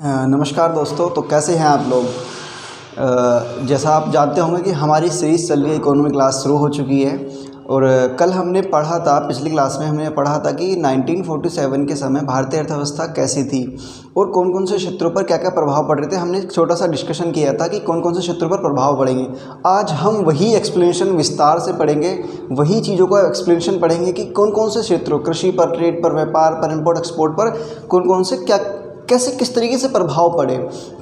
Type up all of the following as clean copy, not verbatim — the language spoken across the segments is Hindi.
नमस्कार दोस्तों। तो कैसे हैं आप लोग। जैसा आप जानते होंगे कि हमारी सीरीज़ चल रही है, इकोनॉमी क्लास शुरू हो चुकी है। और कल हमने पढ़ा था, पिछली क्लास में हमने पढ़ा था कि 1947 के समय भारतीय अर्थव्यवस्था कैसी थी और कौन कौन से क्षेत्रों पर क्या क्या प्रभाव पड़ रहे थे। हमने एक छोटा सा डिस्कशन किया था कि कौन कौन से क्षेत्रों पर प्रभाव पड़ेंगे। आज हम वही एक्सप्लेनेशन विस्तार से पढ़ेंगे, वही चीज़ों का एक्सप्लेनेशन पढ़ेंगे कि कौन कौन से क्षेत्रों, कृषि पर, ट्रेड पर, व्यापार पर, इम्पोर्ट एक्सपोर्ट पर कौन कौन से क्या कैसे किस तरीके से प्रभाव पड़े,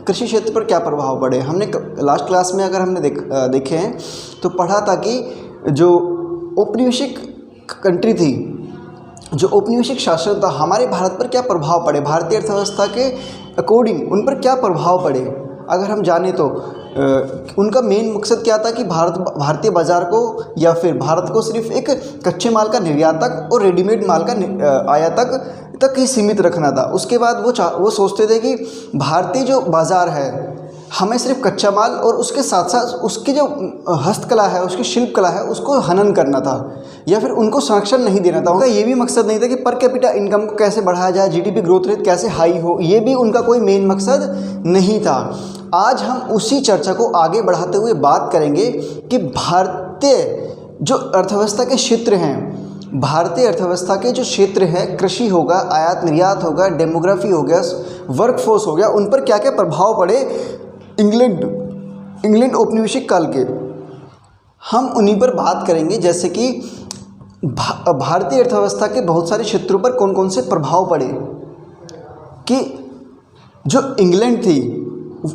कृषि क्षेत्र पर क्या प्रभाव पड़े। हमने लास्ट क्लास में अगर हमने देखे हैं तो पढ़ा था कि जो औपनिवेशिक कंट्री थी, जो औपनिवेशिक शासन था, हमारे भारत पर क्या प्रभाव पड़े, भारतीय अर्थव्यवस्था के अकॉर्डिंग उन पर क्या प्रभाव पड़े। अगर हम जाने तो उनका मेन मकसद क्या था कि भारतीय बाज़ार को या फिर भारत को सिर्फ एक कच्चे माल का निर्यातक और रेडीमेड माल का आयातक तक ही सीमित रखना था। उसके बाद वो सोचते थे कि भारतीय जो बाज़ार है हमें सिर्फ कच्चा माल और उसके साथ साथ उसकी जो हस्तकला है, उसकी शिल्प कला है, उसको हनन करना था या फिर उनको संरक्षण नहीं देना था। उनका ये भी मकसद नहीं था कि पर कैपिटा इनकम को कैसे बढ़ाया जाए, जीडीपी ग्रोथ रेट कैसे हाई हो, ये भी उनका कोई मेन मकसद नहीं था। आज हम उसी चर्चा को आगे बढ़ाते हुए बात करेंगे कि भारतीय जो अर्थव्यवस्था के क्षेत्र हैं, भारतीय अर्थव्यवस्था के जो क्षेत्र है, कृषि होगा, आयात निर्यात होगा, डेमोग्राफी हो गया, वर्कफोर्स हो गया, उन पर क्या क्या प्रभाव पड़े इंग्लैंड औपनिवेशिक काल के, हम उन्हीं पर बात करेंगे। जैसे कि भारतीय अर्थव्यवस्था के बहुत सारे क्षेत्रों पर कौन कौन से प्रभाव पड़े, कि जो इंग्लैंड थी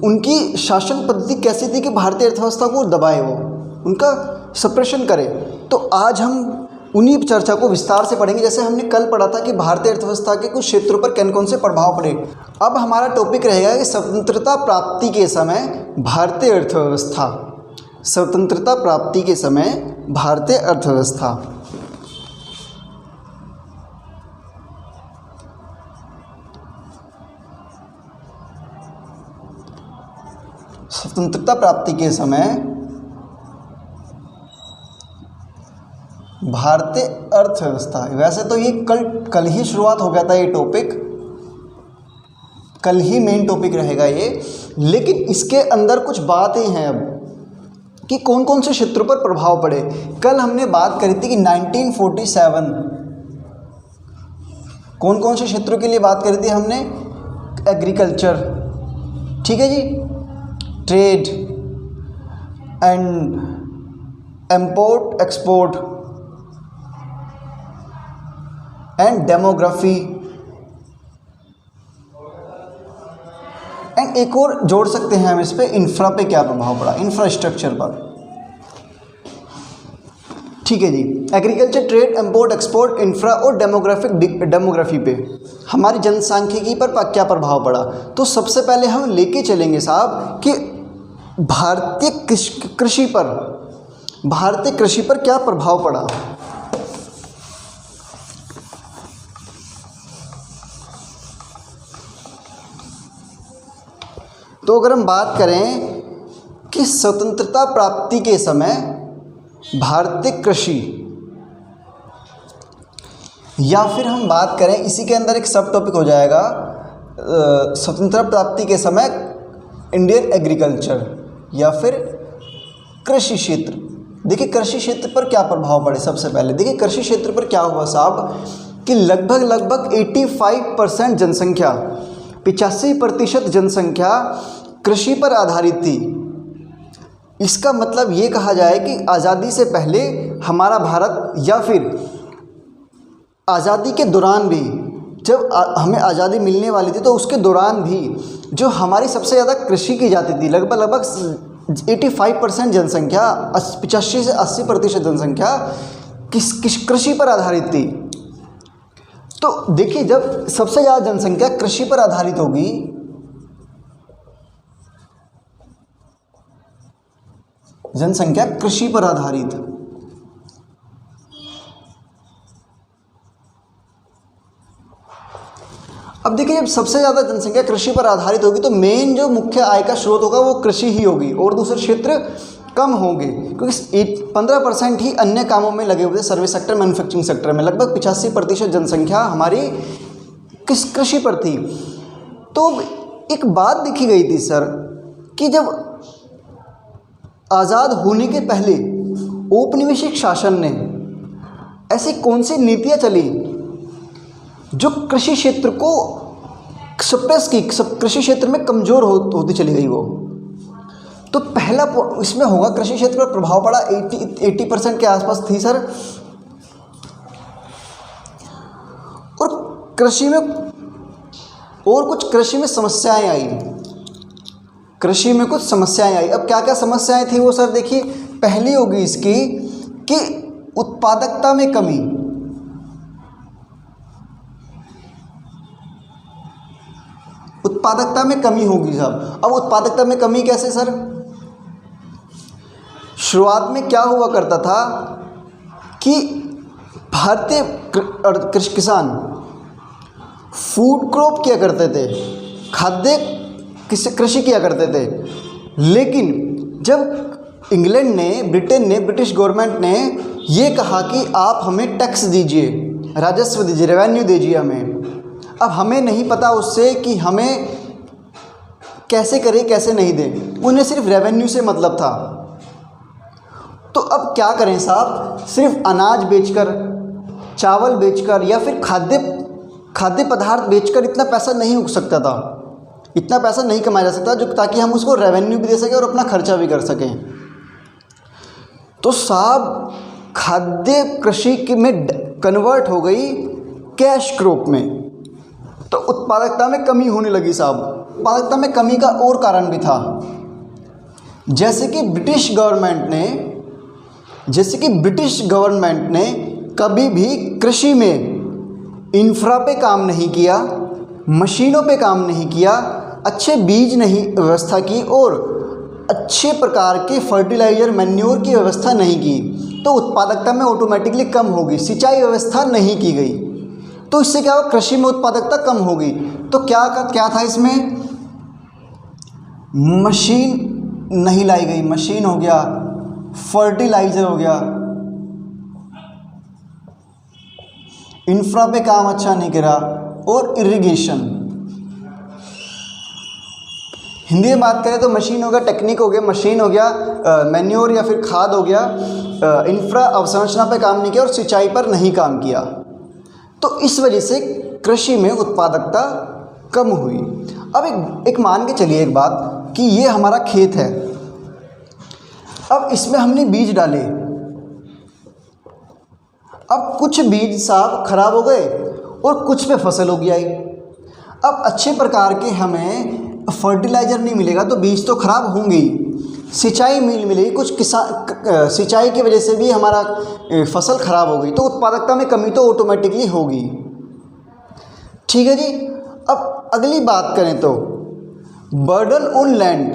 उनकी शासन पद्धति कैसी थी कि भारतीय अर्थव्यवस्था को दबाए, वो उनका सप्रेशन करे। तो आज हम उन्हीं चर्चा को विस्तार से पढ़ेंगे। जैसे हमने कल पढ़ा था कि भारतीय अर्थव्यवस्था के कुछ क्षेत्रों पर कौन कौन से प्रभाव पड़े। अब हमारा टॉपिक रहेगा कि स्वतंत्रता प्राप्ति के समय भारतीय अर्थव्यवस्था, स्वतंत्रता प्राप्ति के समय भारतीय अर्थव्यवस्था। स्वतंत्रता प्राप्ति के समय भारतीय अर्थव्यवस्था। वैसे तो ये कल ही शुरुआत हो गया था, ये टॉपिक कल ही मेन टॉपिक रहेगा ये, लेकिन इसके अंदर कुछ बातें हैं अब कि कौन कौन से क्षेत्रों पर प्रभाव पड़े। कल हमने बात करी थी कि 1947 कौन कौन से क्षेत्रों के लिए बात करी थी हमने। एग्रीकल्चर, ठीक है जी, trade and import export and demography, and एक और जोड़ सकते हैं हम इस पे, इंफ्रा पे क्या प्रभाव पड़ा, इंफ्रास्ट्रक्चर पर। ठीक है जी, agriculture, trade, import export, infra और डेमोग्राफी पे, हमारी जनसांख्यिकी पर क्या प्रभाव पड़ा। तो सबसे पहले हम लेके चलेंगे साहब कि भारतीय कृषि पर क्या प्रभाव पड़ा। तो अगर हम बात करें कि स्वतंत्रता प्राप्ति के समय भारतीय कृषि, या फिर हम बात करें इसी के अंदर एक सब टॉपिक हो जाएगा स्वतंत्रता प्राप्ति के समय इंडियन एग्रीकल्चर या फिर कृषि क्षेत्र। देखिए कृषि क्षेत्र पर क्या प्रभाव पड़े। सबसे पहले देखिए कृषि क्षेत्र पर क्या हुआ साहब कि लगभग 85% जनसंख्या, 85% जनसंख्या कृषि पर आधारित थी। इसका मतलब ये कहा जाए कि आज़ादी से पहले हमारा भारत, या फिर आज़ादी के दौरान भी, जब हमें आज़ादी मिलने वाली थी तो उसके दौरान भी जो हमारी सबसे ज़्यादा कृषि की जाती थी, लगभग 85% जनसंख्या, 85 से 80% जनसंख्या किस कृषि पर आधारित थी। तो देखिए जब सबसे ज़्यादा जनसंख्या कृषि पर आधारित होगी, जनसंख्या कृषि पर आधारित, अब देखिए जब सबसे ज़्यादा जनसंख्या कृषि पर आधारित होगी तो मेन जो मुख्य आय का स्रोत होगा वो कृषि ही होगी और दूसरे क्षेत्र कम होंगे, क्योंकि 15% ही अन्य कामों में लगे हुए थे, सर्विस सेक्टर, मैन्युफैक्चरिंग सेक्टर में। लगभग 85% जनसंख्या हमारी किस कृषि पर थी। तो एक बात देखी गई थी सर कि जब आज़ाद होने के पहले औपनिवेशिक शासन ने ऐसी कौन सी नीतियाँ चली जो कृषि क्षेत्र को सप्रेस की, कृषि क्षेत्र में कमज़ोर होती चली गई वो। तो पहला इसमें होगा कृषि क्षेत्र पर प्रभाव पड़ा 80% के आसपास थी सर। और कृषि में और कुछ कृषि में समस्याएं आई, कृषि में कुछ समस्याएं आई। अब क्या क्या समस्याएं थी वो सर देखिए, पहली होगी इसकी कि उत्पादकता में कमी। उत्पादकता में कमी होगी साहब। अब उत्पादकता में कमी कैसे सर? शुरुआत में क्या हुआ करता था कि भारतीय किसान फूड क्रॉप किया करते थे, खाद्य कृषि किया करते थे। लेकिन जब इंग्लैंड ने, ब्रिटेन ने, ब्रिटिश गवर्नमेंट ने ये कहा कि आप हमें टैक्स दीजिए, राजस्व दीजिए, रेवेन्यू दीजिए हमें, अब हमें नहीं पता उससे कि हमें कैसे करें कैसे नहीं दें, उन्हें सिर्फ रेवेन्यू से मतलब था। तो अब क्या करें साहब, सिर्फ अनाज बेचकर, चावल बेचकर या फिर खाद्य पदार्थ बेचकर इतना पैसा नहीं उग सकता था, इतना पैसा नहीं कमाया जा सकता जो ताकि हम उसको रेवेन्यू भी दे सकें और अपना खर्चा भी कर सकें। तो साहब खाद्य कृषि में कन्वर्ट हो गई कैश क्रॉप में, तो उत्पादकता में कमी होने लगी साहब। उत्पादकता में कमी का और कारण भी था, जैसे कि ब्रिटिश गवर्नमेंट ने कभी भी कृषि में इंफ्रा पे काम नहीं किया, मशीनों पे काम नहीं किया, अच्छे बीज नहीं व्यवस्था की और अच्छे प्रकार के फर्टिलाइज़र, मैन्योर की व्यवस्था नहीं की, तो उत्पादकता में ऑटोमेटिकली कम होगी। सिंचाई व्यवस्था नहीं की गई, तो इससे क्या हुआ, कृषि में उत्पादकता कम होगी। तो क्या था इसमें, मशीन नहीं लाई गई, मशीन हो गया, फर्टिलाइज़र हो गया, इंफ्रा पे काम अच्छा नहीं करा, और इरिगेशन। हिंदी में बात करें तो मशीन हो गया, टेक्निक हो गया, मशीन हो गया, मैन्योर या फिर खाद हो गया, इंफ्रा अवसंरचना पे काम नहीं किया और सिंचाई पर नहीं काम किया। तो इस वजह से कृषि में उत्पादकता कम हुई। अब एक मान के चलिए एक बात कि ये हमारा खेत है, अब इसमें हमने बीज डाले, अब कुछ बीज साहब खराब हो गए और कुछ पे फसल होगी आई। अब अच्छे प्रकार के हमें फर्टिलाइज़र नहीं मिलेगा तो बीज तो खराब होंगे ही, सिंचाई मिलेगी, कुछ सिंचाई की वजह से भी हमारा फसल खराब हो गई, तो उत्पादकता में कमी तो ऑटोमेटिकली होगी। ठीक है जी। अब अगली बात करें तो बर्डन ऑन लैंड,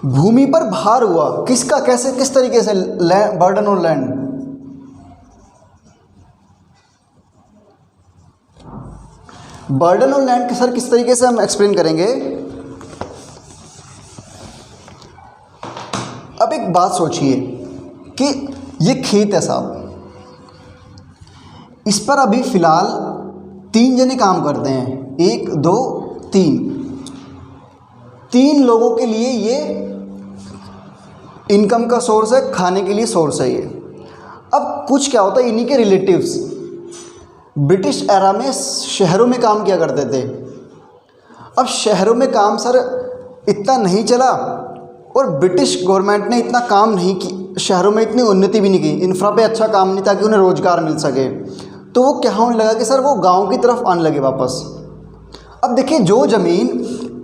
भूमि पर भार हुआ, किसका, कैसे, किस तरीके से burden on land? Burden on land sir किस तरीके से हम एक्सप्लेन करेंगे। अब एक बात सोचिए कि ये खेत है साहब, इस पर अभी फ़िलहाल 3 जने काम करते हैं, 1 2 3 लोगों के लिए ये इनकम का सोर्स है, खाने के लिए सोर्स है ये। अब कुछ क्या होता है, इन्हीं के रिलेटिव्स ब्रिटिश एरा में शहरों में काम किया करते थे। अब शहरों में काम सर इतना नहीं चला और ब्रिटिश गवर्नमेंट ने इतना काम नहीं की, शहरों में इतनी उन्नति भी नहीं की, इंफ्रा पे अच्छा काम नहीं, ताकि उन्हें रोज़गार मिल सके। तो वो क्या होने लगा कि सर वो गांव की तरफ आने लगे वापस। अब देखिए, जो ज़मीन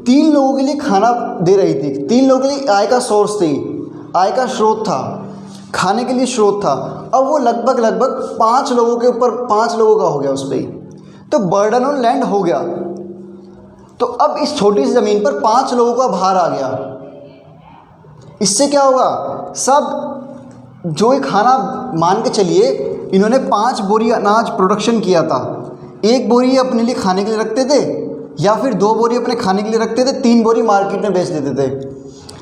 3 लोगों के लिए खाना दे रही थी, 3 लोगों के लिए आय का सोर्स थी, आय का स्रोत था, खाने के लिए स्रोत था, अब वो लगभग 5 लोगों के ऊपर 5 लोगों का हो गया उस पर ही, तो बर्डन ऑन लैंड हो गया। तो अब इस छोटी सी ज़मीन पर 5 लोगों का भार आ गया। इससे क्या होगा, सब जो ये खाना, मान के चलिए इन्होंने 5 बोरी अनाज प्रोडक्शन किया था, 1 बोरी अपने लिए खाने के लिए रखते थे या फिर 2 बोरी अपने खाने के लिए रखते थे, 3 बोरी मार्केट में बेच देते थे।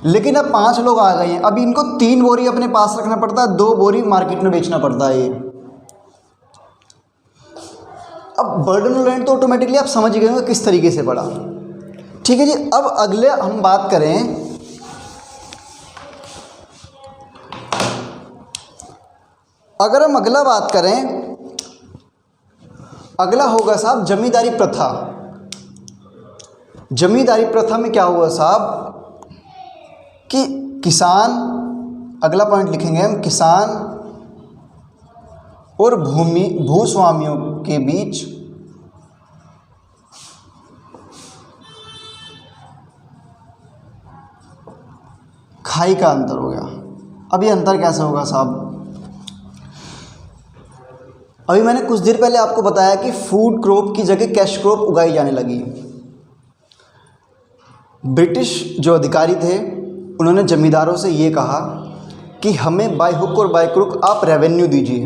लेकिन अब 5 लोग आ गए हैं, अब इनको 3 बोरी अपने पास रखना पड़ता है, 2 बोरी मार्केट में बेचना पड़ता है ये। अब बर्डन ऑन लैंड तो ऑटोमेटिकली आप समझ गए होंगे किस तरीके से पड़ा। ठीक है जी। अब अगले हम बात करें, अगर हम अगला बात करें, अगला होगा साहब जमींदारी प्रथा। जमींदारी प्रथा में क्या हुआ साहब कि किसान, अगला पॉइंट लिखेंगे हम, किसान और भूस्वामियों के बीच खाई का अंतर हो गया। अब ये अंतर कैसे होगा साहब? अभी मैंने कुछ देर पहले आपको बताया कि फूड क्रॉप की जगह कैश क्रॉप उगाई जाने लगी। ब्रिटिश जो अधिकारी थे उन्होंने जमींदारों से ये कहा कि हमें बाय हुक और बाय क्रुक आप रेवेन्यू दीजिए,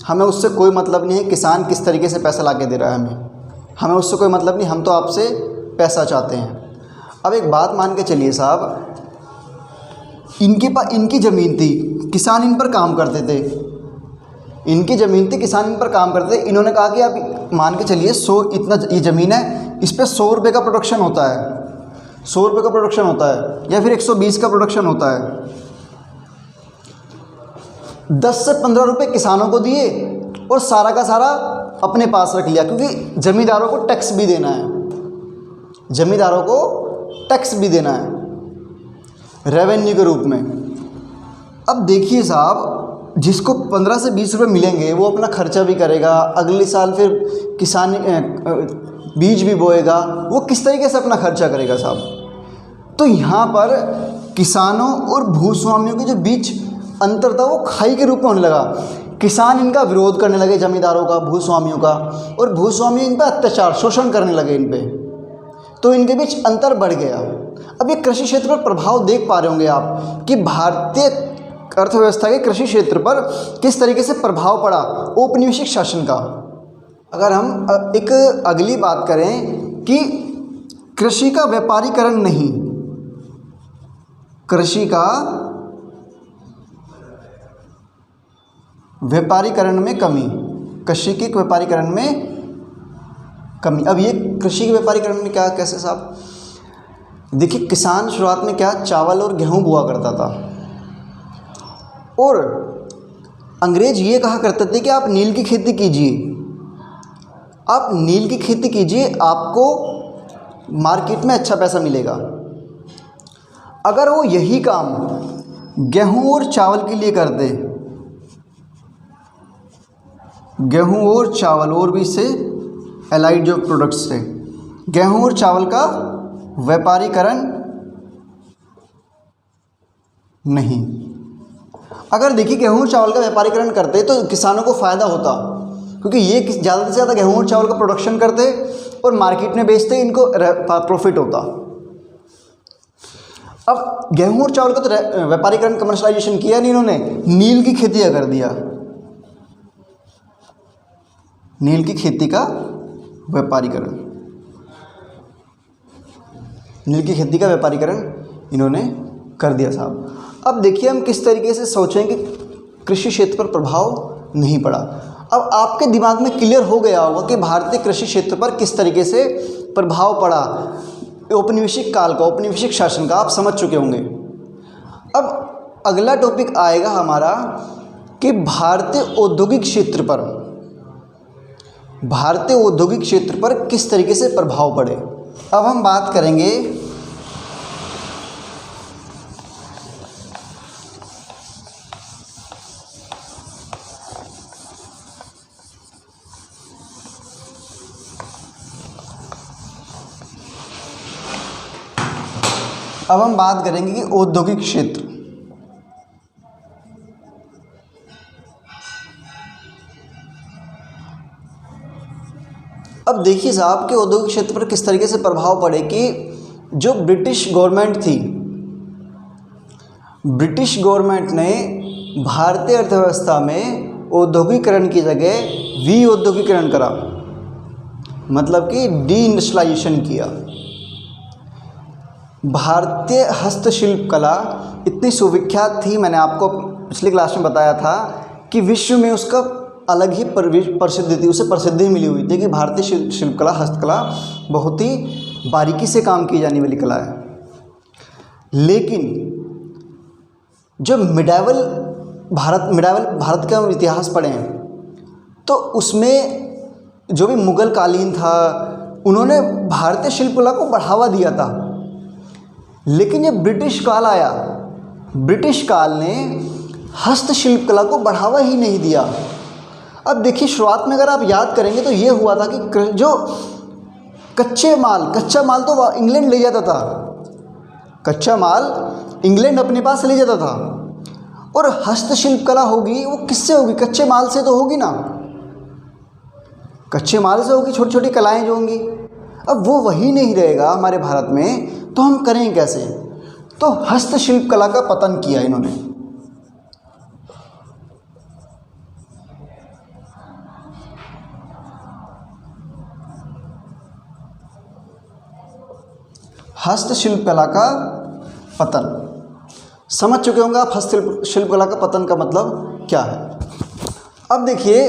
हमें उससे कोई मतलब नहीं है किसान किस तरीके से पैसा ला के दे रहा है, हमें उससे कोई मतलब नहीं, हम तो आपसे पैसा चाहते हैं। अब एक बात मान के चलिए साहब, इनके पास इनकी ज़मीन थी, किसान इन पर काम करते थे, इनकी ज़मीन थी, किसान इन पर काम करते थे। इन्होंने कहा कि आप मान के चलिए 100 इतना ये ज़मीन है, इस पर 100 रुपये का प्रोडक्शन होता है, 100 रुपये का प्रोडक्शन होता है या फिर 120 का प्रोडक्शन होता है। 10 से 15 रुपये किसानों को दिए और सारा का सारा अपने पास रख लिया, क्योंकि ज़मींदारों को टैक्स भी देना है, ज़मींदारों को टैक्स भी देना है रेवेन्यू के रूप में। अब देखिए साहब, जिसको 15 से 20 रुपये मिलेंगे वो अपना खर्चा भी करेगा, अगले साल फिर किसान बीज भी बोएगा, वो किस तरीके से अपना खर्चा करेगा साहब? तो यहाँ पर किसानों और भूस्वामियों के जो बीच अंतर था वो खाई के रूप में होने लगा। किसान इनका विरोध करने लगे, जमींदारों का, भूस्वामियों का, और भूस्वामी इन पर अत्याचार, शोषण करने लगे इन पे, तो इनके बीच अंतर बढ़ गया। अब ये कृषि क्षेत्र पर प्रभाव देख पा रहे होंगे आप कि भारतीय अर्थव्यवस्था के कृषि क्षेत्र पर किस तरीके से प्रभाव पड़ा औपनिवेशिक शासन का। अगर हम एक अगली बात करें कि कृषि का व्यापारीकरण नहीं, कृषि का व्यापारीकरण में कमी, कृषि के व्यापारीकरण में कमी। अब ये कृषि के व्यापारीकरण में क्या, कैसे साहब? देखिए, किसान शुरुआत में क्या चावल और गेहूं बोआ करता था, और अंग्रेज ये कहा करते थे कि आप नील की खेती कीजिए, आप नील की खेती कीजिए, आपको मार्केट में अच्छा पैसा मिलेगा। अगर वो यही काम गेहूं और चावल के लिए करते, गेहूं और चावल और भी इससे एलाइड जो प्रोडक्ट्स थे, गेहूं और चावल का व्यापारीकरण नहीं। अगर देखिए गेहूं और चावल का व्यापारीकरण करते तो किसानों को फ़ायदा होता, क्योंकि ये ज़्यादा से ज़्यादा गेहूं और चावल का प्रोडक्शन करते और मार्केट में बेचते, इनको प्रॉफिट होता। अब गेहूं और चावल का तो व्यापारीकरण, कमर्शलाइजेशन किया नहीं इन्होंने, नील की खेती कर दिया, नील की खेती का व्यापारीकरण, नील की खेती का व्यापारीकरण इन्होंने कर दिया साहब। अब देखिए हम किस तरीके से सोचें कि कृषि क्षेत्र पर प्रभाव नहीं पड़ा। अब आपके दिमाग में क्लियर हो गया होगा कि भारतीय कृषि क्षेत्र पर किस तरीके से प्रभाव पड़ा औपनिवेशिक काल का, औपनिवेशिक शासन का, आप समझ चुके होंगे। अब अगला टॉपिक आएगा हमारा कि भारतीय औद्योगिक क्षेत्र पर, भारतीय औद्योगिक क्षेत्र पर किस तरीके से प्रभाव पड़े। अब हम बात करेंगे कि औद्योगिक क्षेत्र, अब देखिए साहब कि औद्योगिक क्षेत्र पर किस तरीके से प्रभाव पड़े कि जो ब्रिटिश गवर्नमेंट थी, ब्रिटिश गवर्नमेंट ने भारतीय अर्थव्यवस्था में औद्योगिकरण की जगह विऔद्योगिकरण करा, मतलब कि डी इंडस्ट्रियलाइजेशन किया। भारतीय हस्तशिल्प कला इतनी सुविख्यात थी, मैंने आपको पिछली क्लास में बताया था कि विश्व में उसका अलग ही प्रसिद्धि थी, उसे प्रसिद्धि मिली हुई थी कि भारतीय शिल्पकला, हस्तकला बहुत ही बारीकी से काम की जाने वाली कला है। लेकिन जो मिडाइवल भारत का हम इतिहास पढ़े हैं तो उसमें जो भी मुग़ल कालीन था उन्होंने भारतीय शिल्पकला को बढ़ावा दिया था। लेकिन जब ब्रिटिश काल आया, ब्रिटिश काल ने हस्तशिल्प कला को बढ़ावा ही नहीं दिया। अब देखिए, शुरुआत में अगर आप याद करेंगे तो ये हुआ था कि जो कच्चा माल तो इंग्लैंड ले जाता था, कच्चा माल इंग्लैंड अपने पास ले जाता था, और हस्तशिल्प कला होगी वो किससे होगी? कच्चे माल से तो होगी ना, कच्चे माल से होगी, छोटी छोटी कलाएं जो होंगी। अब वो वही नहीं रहेगा हमारे भारत में, तो हम करें कैसे? तो हस्तशिल्प कला का पतन किया इन्होंने। हस्तशिल्प कला का पतन समझ चुके होंगे आप, हस्तशिल्प कला का पतन का मतलब क्या है। अब देखिए,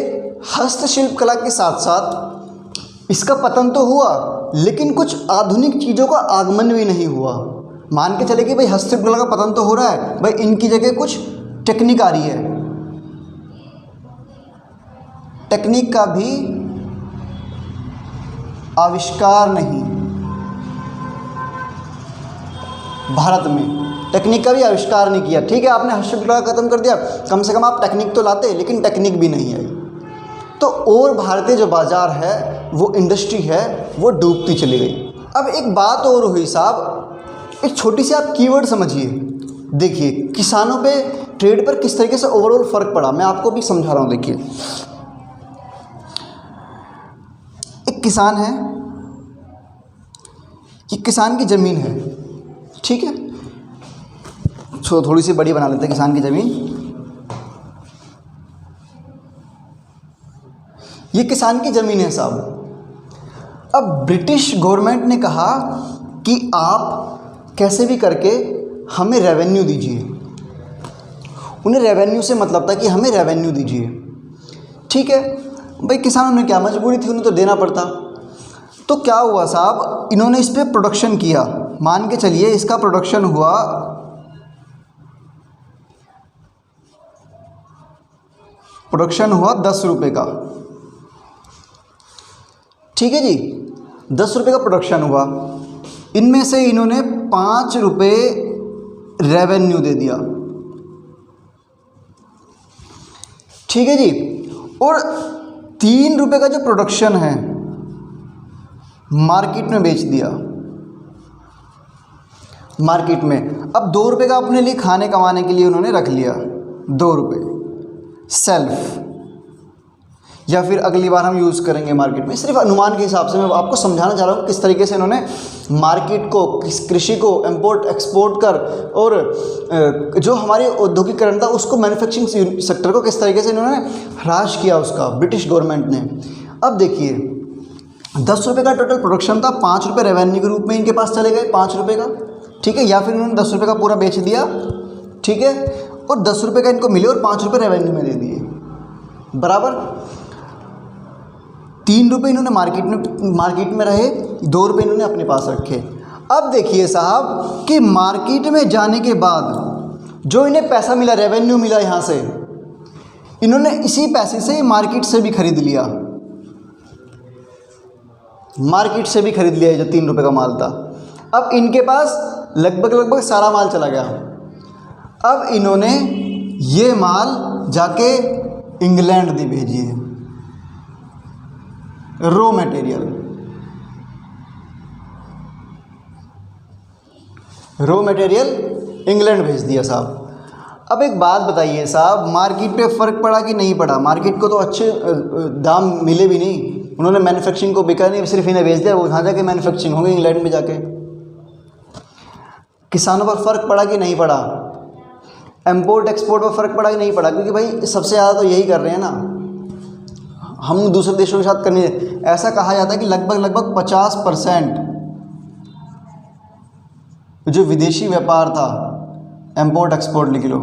हस्तशिल्प कला के साथ साथ इसका पतन तो हुआ, लेकिन कुछ आधुनिक चीज़ों का आगमन भी नहीं हुआ। मान के चले कि भाई हस्तशिल्प कला का पतन तो हो रहा है, भाई इनकी जगह कुछ टेक्निक आ रही है, टेक्निक का भी आविष्कार नहीं भारत में, टेक्निक का भी आविष्कार नहीं किया। ठीक है, आपने हस्तशिल्प कला खत्म कर दिया, कम से कम आप टेक्निक तो लाते, लेकिन टेक्निक भी नहीं आई। तो और भारतीय जो बाज़ार है, वो इंडस्ट्री है, वो डूबती चली गई। अब एक बात और हुई साहब, एक छोटी सी आप कीवर्ड समझिए। देखिए, किसानों पे, ट्रेड पर किस तरीके से ओवरऑल फ़र्क पड़ा, मैं आपको भी समझा रहा हूँ। देखिए, एक किसान है, ये किसान की ज़मीन है, ठीक है, थोड़ी सी बड़ी बना लेते हैं किसान की ज़मीन। ये किसान की ज़मीन है साहब। अब ब्रिटिश गवर्नमेंट ने कहा कि आप कैसे भी करके हमें रेवेन्यू दीजिए। उन्हें रेवेन्यू से मतलब था कि हमें रेवेन्यू दीजिए। ठीक है भाई, किसानों ने क्या मजबूरी थी, उन्हें तो देना पड़ता। तो क्या हुआ साहब, इन्होंने इस पर प्रोडक्शन किया। मान के चलिए इसका प्रोडक्शन हुआ 10 रुपये का। ठीक है जी, 10 रुपये का प्रोडक्शन हुआ, इनमें से इन्होंने 5 रुपये रेवेन्यू दे दिया। ठीक है जी, और 3 रुपये का जो प्रोडक्शन है मार्केट में बेच दिया, मार्केट में। अब 2 रुपये का अपने लिए खाने कमाने के लिए उन्होंने रख लिया, 2 रुपये सेल्फ, या फिर अगली बार हम यूज़ करेंगे मार्केट में। सिर्फ अनुमान के हिसाब से मैं आपको समझाना चाह रहा हूँ किस तरीके से इन्होंने मार्केट को, कृषि को इम्पोर्ट एक्सपोर्ट कर, और जो हमारे औद्योगिकरण था उसको, मैन्युफैक्चरिंग सेक्टर को किस तरीके से इन्होंने ह्रास किया उसका, ब्रिटिश गवर्नमेंट ने। अब देखिए, 10 रुपये का टोटल प्रोडक्शन था, 5 रुपये रेवेन्यू के रूप में इनके पास चले गए, 5 रुपये का। ठीक है, या फिर इन्होंने 10 रुपये का पूरा बेच दिया, ठीक है, और 10 रुपये का इनको मिले और 5 रुपये रेवेन्यू में दे दिए, बराबर। 3 रुपये इन्होंने मार्केट में रहे, 2 रुपये इन्होंने अपने पास रखे। अब देखिए साहब कि मार्केट में जाने के बाद जो इन्हें पैसा मिला, रेवेन्यू मिला यहाँ से, इन्होंने इसी पैसे से मार्केट से भी खरीद लिया, मार्केट से भी खरीद लिया जो 3 रुपये का माल था। अब इनके पास लगभग सारा माल चला गया। अब इन्होंने ये माल जाके इंग्लैंड दे भेजिए, रॉ मटेरियल, इंग्लैंड भेज दिया साहब। अब एक बात बताइए साहब, मार्केट पे फ़र्क पड़ा कि नहीं पड़ा? मार्केट को तो अच्छे दाम मिले भी नहीं, उन्होंने मैन्युफैक्चरिंग को बिका नहीं, सिर्फ इन्हें भेज दिया, वो वहाँ जाके मैन्युफैक्चरिंग होगी इंग्लैंड में जाके। किसानों पर फ़र्क पड़ा कि नहीं पड़ा? इम्पोर्ट एक्सपोर्ट पर फ़र्क पड़ा कि नहीं पड़ा? क्योंकि भाई सबसे ज़्यादा तो यही कर रहे हैं ना, हम दूसरे देशों के साथ करने। ऐसा कहा जाता है कि लगभग 50% जो विदेशी व्यापार था, इम्पोर्ट एक्सपोर्ट लिख लो,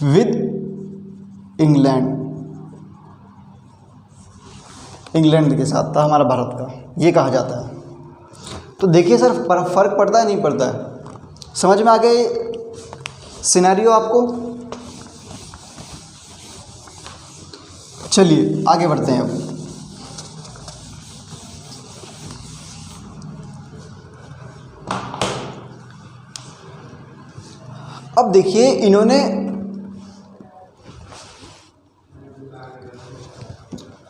विद इंग्लैंड। इंग्लैंड के साथ था हमारा भारत का, ये कहा जाता है। तो देखिए सर फ़र्क पड़ता है नहीं पड़ता है। समझ में आ गए सिनेरियो आपको? चलिए आगे बढ़ते हैं अब देखिए इन्होंने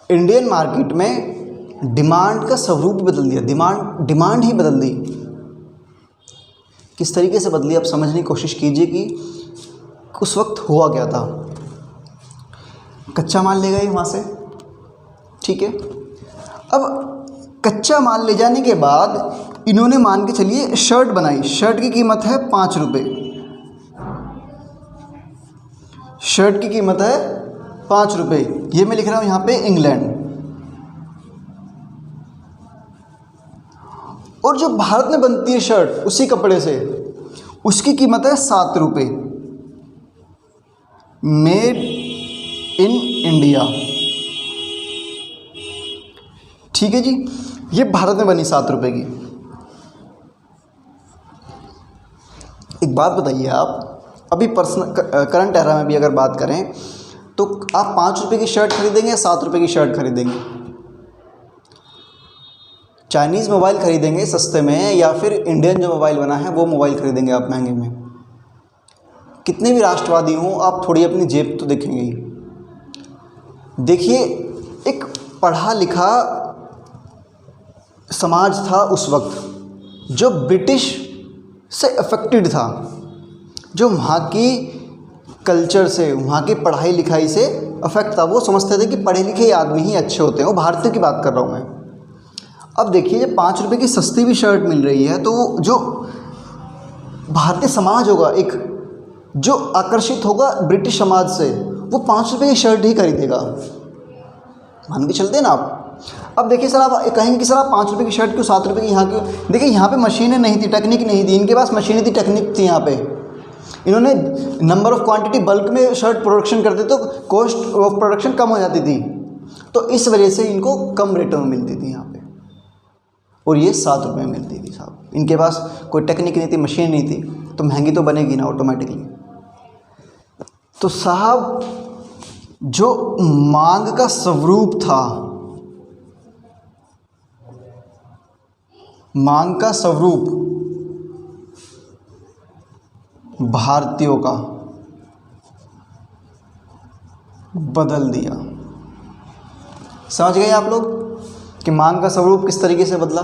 इंडियन मार्केट में डिमांड का स्वरूप बदल दिया, डिमांड ही बदल दी। किस तरीके से बदली आप समझने की कोशिश कीजिए कि उस वक्त हुआ क्या था। कच्चा माल ले गए वहाँ से, ठीक है। अब कच्चा माल ले जाने के बाद इन्होंने मान के चलिए शर्ट बनाई। शर्ट की कीमत है 5 रुपये, शर्ट की कीमत है 5 रुपये। ये मैं लिख रहा हूँ यहाँ पे इंग्लैंड। और जो भारत में बनती है शर्ट उसी कपड़े से, उसकी कीमत है 7 रुपये, मेड इन इंडिया, ठीक है जी। ये भारत में बनी 7 रुपये की। एक बात बताइए आप, अभी करंट एरा में भी अगर बात करें तो आप 5 रुपये की शर्ट खरीदेंगे या 7 रुपये की शर्ट खरीदेंगे? चाइनीज़ मोबाइल खरीदेंगे सस्ते में या फिर इंडियन जो मोबाइल बना है वो मोबाइल खरीदेंगे आप महंगे में? कितने भी राष्ट्रवादी हों आप थोड़ी अपनी जेब तो देखेंगे ही। देखिए एक पढ़ा लिखा समाज था उस वक्त जो ब्रिटिश से अफेक्टेड था, जो वहाँ की कल्चर से, वहाँ की पढ़ाई लिखाई से अफेक्ट था। वो समझते थे कि पढ़े लिखे आदमी ही अच्छे होते हैं। वो भारतीय की बात कर रहा हूँ मैं। अब देखिए जब 5 रुपये की सस्ती भी शर्ट मिल रही है तो जो भारतीय समाज होगा, एक जो आकर्षित होगा ब्रिटिश समाज से, वो 5 रुपये की शर्ट ही खरीदेगा। मान के चलते हैं ना आप। अब देखिए सर आप कहेंगे कि सर आप 5 रुपये की शर्ट क्यों, 7 रुपये की यहाँ क्यों? देखिए यहाँ पे मशीनें नहीं थी, टेक्निक नहीं थी। इनके पास मशीनें थी, टेक्निक थी। यहाँ पे इन्होंने नंबर ऑफ़ क्वांटिटी बल्क में शर्ट प्रोडक्शन करते तो कॉस्ट ऑफ प्रोडक्शन कम हो जाती थी, तो इस वजह से इनको कम रेटों में मिलती थी यहाँ पे, और ये 7 रुपये में मिलती थी साहब। इनके पास कोई टेक्निक नहीं थी, मशीन नहीं थी, तो महंगी तो बनेगी ना ऑटोमेटिकली। तो साहब जो मांग का स्वरूप था, मांग का स्वरूप भारतीयों का बदल दिया। समझ गए आप लोग कि मांग का स्वरूप किस तरीके से बदला?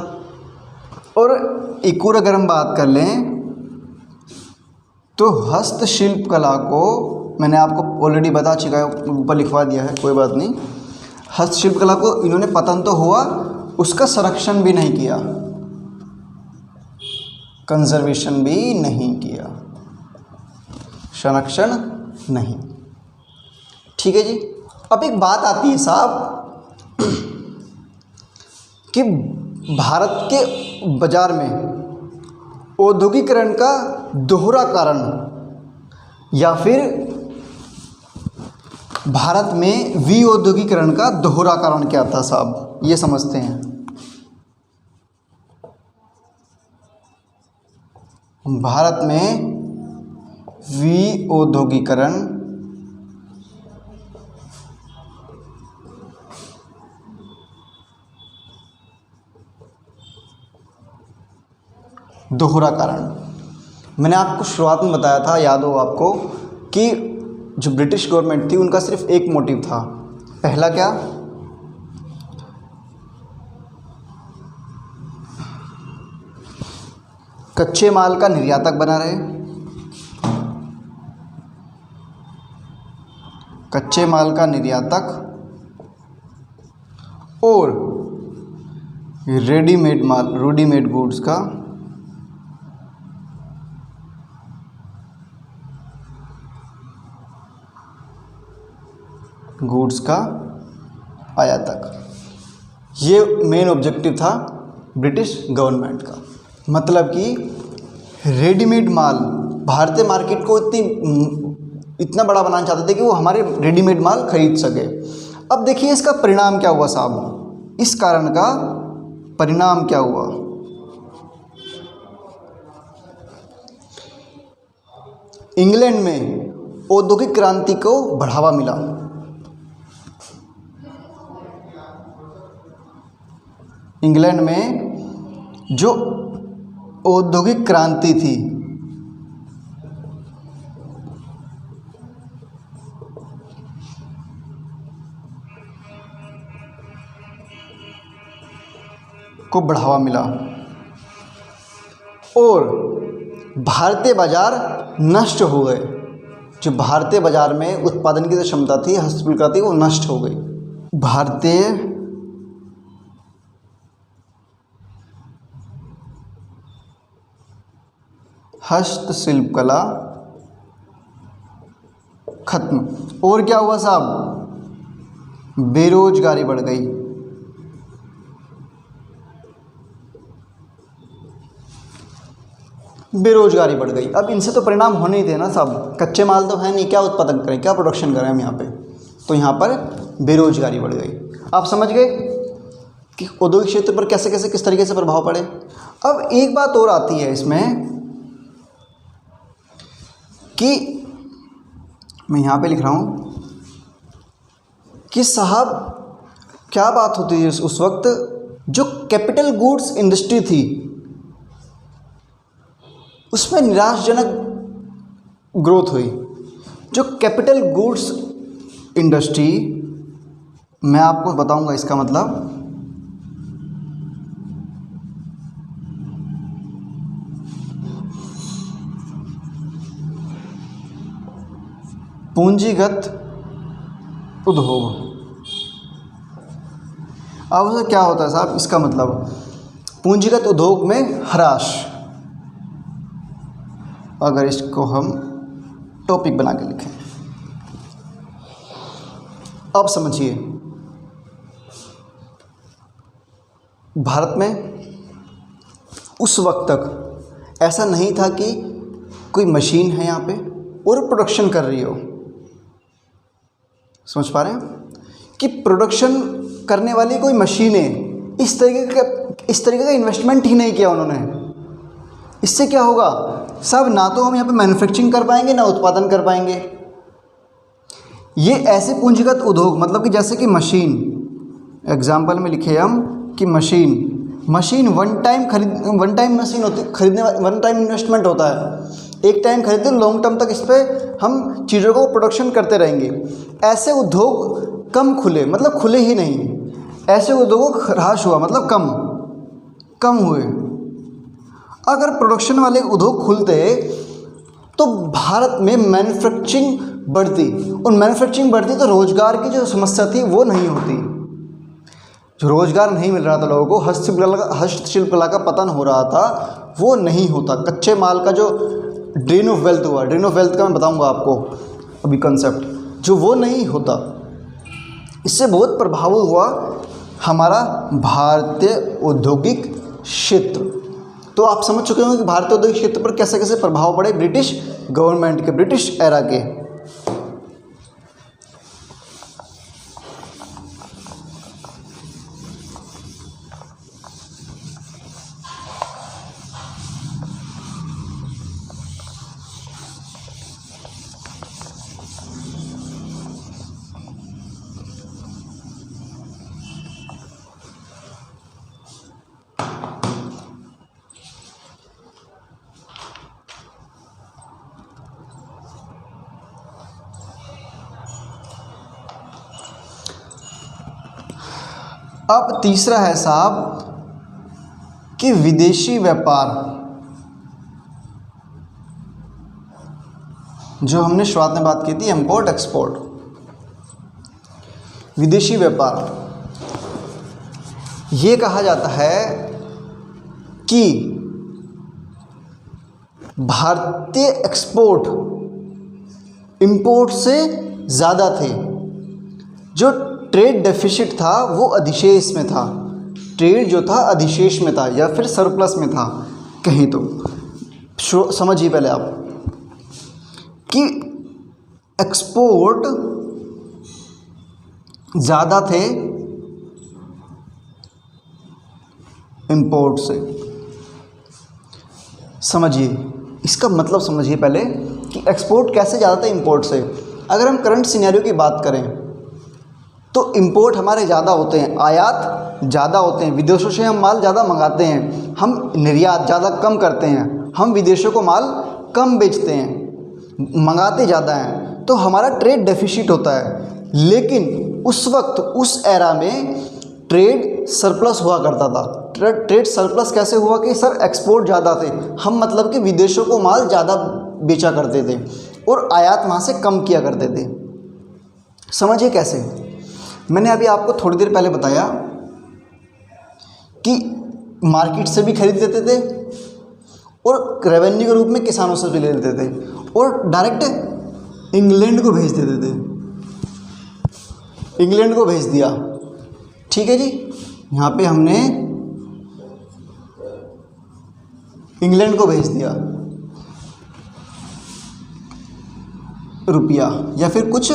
और एक और अगर हम बात कर लें तो हस्तशिल्प कला को मैंने आपको ऑलरेडी बता चुका है, ऊपर लिखवा दिया है, कोई बात नहीं। हस्तशिल्प कला को इन्होंने पतन तो हुआ, उसका संरक्षण भी नहीं किया, कंजर्वेशन भी नहीं किया, संरक्षण नहीं, ठीक है जी। अब एक बात आती है साहब कि भारत के बाज़ार में औद्योगिकरण का दोहरा कारण, या फिर भारत में विऔद्योगिकरण का दोहरा कारण क्या था साहब, ये समझते हैं। भारत में विऔद्योगिकरण दोहरा कारण, मैंने आपको शुरुआत में बताया था, याद हो आपको, कि जो ब्रिटिश गवर्नमेंट थी उनका सिर्फ एक मोटिव था। पहला क्या? कच्चे माल का निर्यातक बना रहे, कच्चे माल का निर्यातक, और रेडीमेड माल, रेडीमेड गुड्स का आयातक। ये मेन ऑब्जेक्टिव था ब्रिटिश गवर्नमेंट का। मतलब कि रेडीमेड माल, भारतीय मार्केट को इतना बड़ा बनाना चाहते थे कि वो हमारे रेडीमेड माल खरीद सके। अब देखिए इसका परिणाम क्या हुआ साहब। इस कारण का परिणाम क्या हुआ? इंग्लैंड में औद्योगिक क्रांति को बढ़ावा मिला। इंग्लैंड में जो औद्योगिक क्रांति थी को बढ़ावा मिला और भारतीय बाजार नष्ट हो गए। जो भारतीय बाजार में उत्पादन की जो क्षमता थी, हस्तशिल्प का थी, वो नष्ट हो गई। भारतीय हस्तशिल्प कला खत्म। और क्या हुआ साहब? बेरोजगारी बढ़ गई। बेरोजगारी बढ़ गई। अब इनसे तो परिणाम होने ही थे ना साहब, कच्चे माल तो है नहीं, क्या उत्पादन करें, क्या प्रोडक्शन करें हम यहाँ पे? तो यहाँ पर बेरोजगारी बढ़ गई। आप समझ गए कि औद्योगिक क्षेत्र पर कैसे कैसे किस तरीके से प्रभाव पड़े। अब एक बात और आती है इसमें कि मैं यहाँ पे लिख रहा हूँ कि साहब क्या बात होती है उस वक्त, जो कैपिटल गुड्स इंडस्ट्री थी उसमें निराशाजनक ग्रोथ हुई। जो कैपिटल गुड्स इंडस्ट्री, मैं आपको बताऊंगा इसका मतलब, पूंजीगत उद्योग। अब उसे क्या होता है साहब, इसका मतलब पूंजीगत उद्योग में ह्रास। अगर इसको हम टॉपिक बना के लिखें, अब समझिए, भारत में उस वक्त तक ऐसा नहीं था कि कोई मशीन है यहाँ पे और प्रोडक्शन कर रही हो। समझ पा रहे हैं कि प्रोडक्शन करने वाली कोई मशीनें, इस तरीके का इन्वेस्टमेंट ही नहीं किया उन्होंने। इससे क्या होगा साहब, ना तो हम यहाँ पे मैन्युफैक्चरिंग कर पाएंगे ना उत्पादन कर पाएंगे। ये ऐसे पूंजीगत उद्योग, मतलब कि जैसे कि मशीन, एग्जाम्पल में लिखे हम कि मशीन वन टाइम मशीन होती, खरीदने वन टाइम इन्वेस्टमेंट होता है। एक टाइम खरीदते, लॉन्ग टर्म तक इस पर हम चीज़ों को प्रोडक्शन करते रहेंगे। ऐसे उद्योग कम खुले, मतलब खुले ही नहीं, ऐसे उद्योगों का ह्रास हुआ, मतलब कम हुए। अगर प्रोडक्शन वाले उद्योग खुलते तो भारत में मैन्युफैक्चरिंग बढ़ती, और मैन्युफैक्चरिंग बढ़ती तो रोजगार की जो समस्या थी वो नहीं होती। जो रोजगार नहीं मिल रहा था लोगों को, हस्तशिल्प कला का पतन हो रहा था, वो नहीं होता। कच्चे माल का जो ड्रेन ऑफ वेल्थ हुआ, ड्रेन ऑफ वेल्थ का मैं बताऊंगा आपको अभी कंसेप्ट, जो वो नहीं होता। इससे बहुत प्रभावित हुआ हमारा भारतीय औद्योगिक क्षेत्र। तो आप समझ चुके होंगे कि भारतीय औद्योगिक क्षेत्र पर कैसे कैसे प्रभाव पड़े ब्रिटिश गवर्नमेंट के, ब्रिटिश एरा के। अब तीसरा है साहब कि विदेशी व्यापार, जो हमने शुरुआत में बात की थी, इंपोर्ट एक्सपोर्ट। विदेशी व्यापार, ये कहा जाता है कि भारतीय एक्सपोर्ट इंपोर्ट से ज़्यादा थे। जो ट्रेड डेफिसिट था वो अधिशेष में था, ट्रेड जो था अधिशेष में था या फिर सरप्लस में था कहीं। तो समझिए पहले आप कि एक्सपोर्ट ज़्यादा थे इंपोर्ट से। समझिए, इसका मतलब समझिए पहले कि एक्सपोर्ट कैसे ज़्यादा था इंपोर्ट से। अगर हम करंट सिनेरियो की बात करें तो इंपोर्ट हमारे ज़्यादा होते हैं, आयात ज़्यादा होते हैं, विदेशों से हम माल ज़्यादा मंगाते हैं, हम निर्यात ज़्यादा कम करते हैं, हम विदेशों को माल कम बेचते हैं, मंगाते ज़्यादा हैं, तो हमारा ट्रेड डेफिसिट होता है। लेकिन उस वक्त उस एरा में ट्रेड सरप्लस हुआ करता था। ट्रेड सरप्लस कैसे हुआ कि सर एक्सपोर्ट ज़्यादा थे, हम मतलब कि विदेशों को माल ज़्यादा बेचा करते थे और आयात वहाँ से कम किया करते थे। समझिए कैसे, मैंने अभी आपको थोड़ी देर पहले बताया कि मार्केट से भी खरीद लेते थे और रेवेन्यू के रूप में किसानों से भी ले लेते थे और डायरेक्ट इंग्लैंड को भेज देते थे। इंग्लैंड को भेज दिया, ठीक है जी। यहाँ पे हमने इंग्लैंड को भेज दिया रुपया या फिर कुछ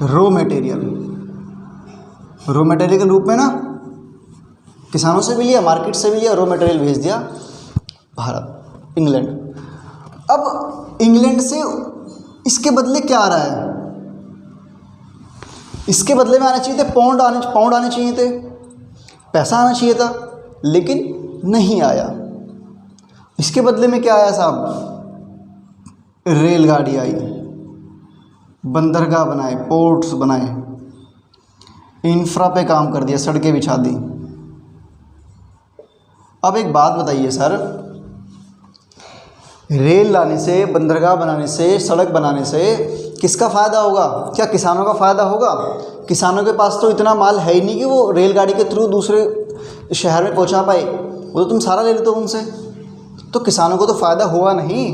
रॉ मटेरियल के रूप में ना, किसानों से भी लिया, मार्केट से भी लिया, रॉ मटेरियल भेज दिया भारत, इंग्लैंड। अब इंग्लैंड से इसके बदले क्या आ रहा है? इसके बदले में आने चाहिए थे पाउंड आने चाहिए थे, पैसा आना चाहिए था, लेकिन नहीं आया। इसके बदले में क्या आया साहब? रेलगाड़ी आई, बंदरगाह बनाए, पोर्ट्स बनाए, इंफ्रा पे काम कर दिया, सड़कें बिछा दी। अब एक बात बताइए सर, रेल लाने से, बंदरगाह बनाने से, सड़क बनाने से किसका फ़ायदा होगा? क्या किसानों का फ़ायदा होगा? किसानों के पास तो इतना माल है ही नहीं कि वो रेलगाड़ी के थ्रू दूसरे शहर में पहुंचा पाए, वो तो तुम सारा ले लेते हो उनसे। तो किसानों को तो फ़ायदा हुआ नहीं।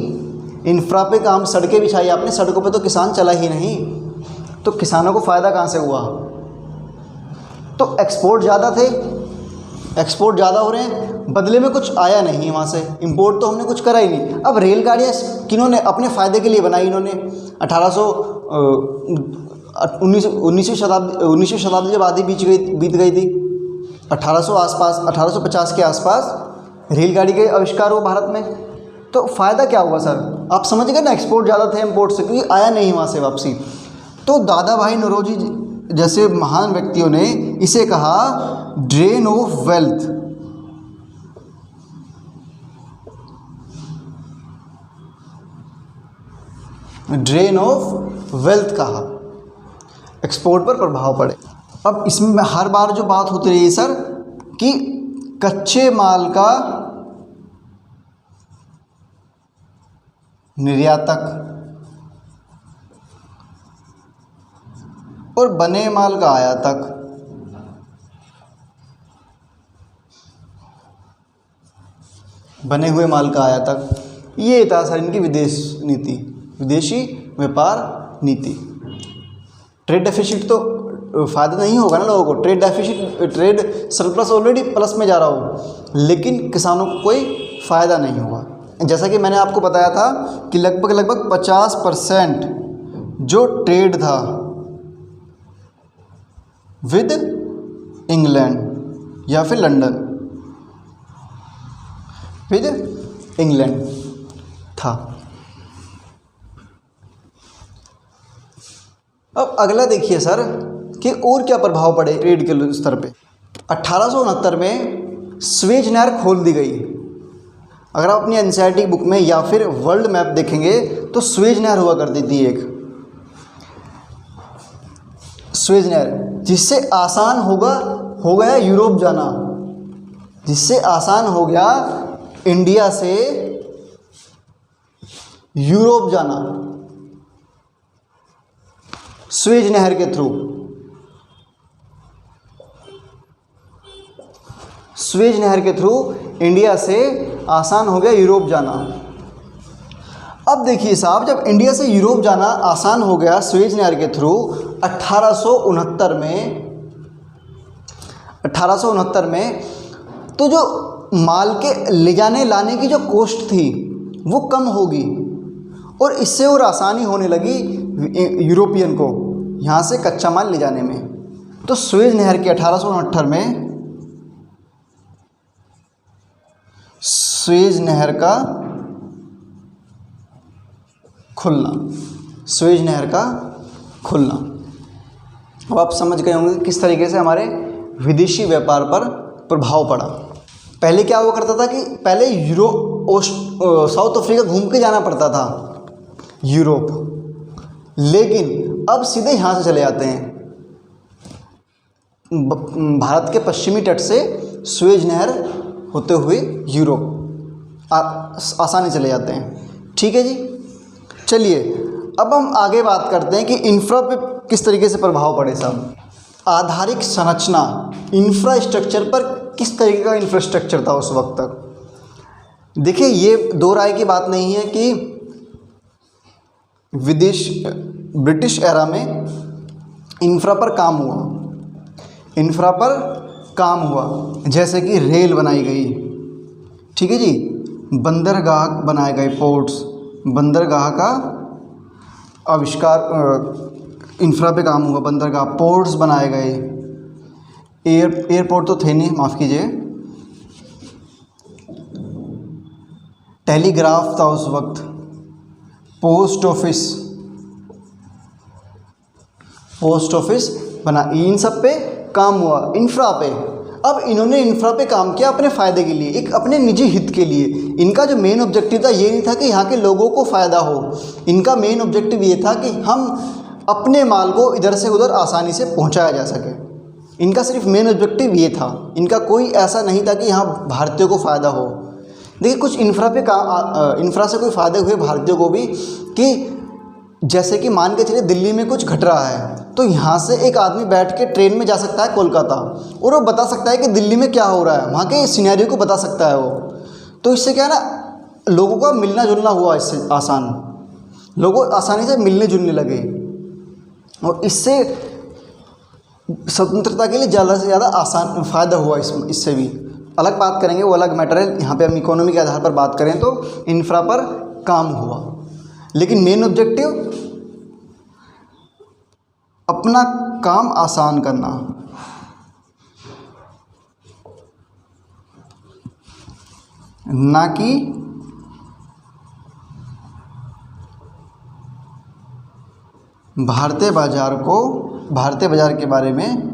इंफ्रा पे काम, सड़कें बिछाई आपने, सड़कों पे तो किसान चला ही नहीं, तो किसानों को फ़ायदा कहाँ से हुआ? तो एक्सपोर्ट ज़्यादा थे, एक्सपोर्ट ज़्यादा हो रहे हैं, बदले में कुछ आया नहीं वहाँ से, इंपोर्ट तो हमने कुछ करा ही नहीं। अब रेलगाड़ियाँ किन्होंने अपने फ़ायदे के लिए बनाई? इन्होंने 19वीं शताब्दी जब आधी बीत गई थी, 1850 के आसपास रेलगाड़ी के आविष्कार हुआ भारत में। तो फ़ायदा क्या हुआ सर? आप समझ गए ना, एक्सपोर्ट ज़्यादा थे इंपोर्ट से, क्योंकि आया नहीं वहाँ से वापसी। तो दादा भाई नौरोजी जैसे महान व्यक्तियों ने इसे कहा drain of wealth. Drain of wealth कहा, एक्सपोर्ट पर प्रभाव पड़े। अब इसमें हर बार जो बात होती रही सर कि कच्चे माल का निर्यातक और बने माल का आयातक। बने हुए माल का आयातक, ये था सर इनकी विदेश नीति, विदेशी व्यापार नीति। ट्रेड डेफिसिट तो फ़ायदा नहीं होगा ना लोगों को, trade deficit, trade surplus already plus में जा रहा हो, लेकिन किसानों को कोई फ़ायदा नहीं होगा। जैसा कि मैंने आपको बताया था कि लगभग 50% जो ट्रेड था विद इंग्लैंड या फिर लंदन, विद इंग्लैंड था। अब अगला देखिए सर कि और क्या प्रभाव पड़े ट्रेड के स्तर पे। 1869 में स्वेज नहर खोल दी गई। अगर आप अपनी एनसीईआरटी बुक में या फिर वर्ल्ड मैप देखेंगे तो स्वेज नहर हुआ करती थी एक, स्वेज नहर, जिससे आसान हो गया यूरोप जाना, जिससे आसान हो गया इंडिया से यूरोप जाना स्वेज नहर के थ्रू। स्वेज नहर के थ्रू इंडिया से आसान हो गया यूरोप जाना। अब देखिए साहब, जब इंडिया से यूरोप जाना आसान हो गया स्वेज नहर के थ्रू 1869 में, तो जो माल के ले जाने लाने की जो कॉस्ट थी वो कम होगी और इससे और आसानी होने लगी यूरोपियन को यहाँ से कच्चा माल ले जाने में। तो स्वेज नहर के 1869 में सुएज नहर का खुलना, सुएज नहर का खुलना। अब आप समझ गए होंगे किस तरीके से हमारे विदेशी व्यापार पर प्रभाव पड़ा। पहले क्या हुआ करता था कि पहले साउथ अफ्रीका घूम के जाना पड़ता था यूरोप, लेकिन अब सीधे यहाँ से चले जाते हैं। भारत के पश्चिमी तट से सुएज नहर होते हुए यूरोप आसानी चले जाते हैं। ठीक है जी, चलिए अब हम आगे बात करते हैं कि इंफ्रा पे किस तरीके से प्रभाव पड़े साहब। आधारिक संरचना, इंफ्रास्ट्रक्चर पर किस तरीके का इंफ्रास्ट्रक्चर था उस वक्त तक। देखिए ये दो राय की बात नहीं है कि ब्रिटिश एरा में इंफ्रा पर काम हुआ, जैसे कि रेल बनाई गई, ठीक है जी, बंदरगाह बनाए गए, पोर्ट्स, बंदरगाह का आविष्कार, इंफ्रा पे काम हुआ, बंदरगाह, पोर्ट्स बनाए गए, एयरपोर्ट तो थे नहीं, माफ़ कीजिए, टेलीग्राफ था उस वक्त, पोस्ट ऑफिस बना, इन सब पे काम हुआ, इंफ्रा पे। अब इन्होंने इंफ्रा पे काम किया अपने फ़ायदे के लिए, एक अपने निजी हित के लिए। इनका जो मेन ऑब्जेक्टिव था ये नहीं था कि यहाँ के लोगों को फ़ायदा हो, इनका मेन ऑब्जेक्टिव ये था कि हम अपने माल को इधर से उधर आसानी से पहुँचाया जा सके। इनका सिर्फ मेन ऑब्जेक्टिव ये था, इनका कोई ऐसा नहीं था कि यहाँ भारतीयों को फ़ायदा हो। देखिए कुछ इंफ्रा से कोई फ़ायदे हुए भारतीयों को भी, कि जैसे कि मान के चलिए दिल्ली में कुछ घट रहा है तो यहाँ से एक आदमी बैठ के ट्रेन में जा सकता है कोलकाता, और वो बता सकता है कि दिल्ली में क्या हो रहा है, वहाँ के सिनेरियो को बता सकता है वो। तो इससे क्या है ना, लोगों का मिलना जुलना हुआ, इससे आसान, लोग आसानी से मिलने जुलने लगे, और इससे स्वतंत्रता के लिए ज़्यादा से ज़्यादा आसान फ़ायदा हुआ। इससे भी अलग बात करेंगे, वो अलग मैटर है। यहाँ पे हम इकोनॉमी के आधार पर बात करें तो इंफ्रा पर काम हुआ, लेकिन मेन ऑब्जेक्टिव अपना काम आसान करना, ना कि भारतीय बाजार के बारे में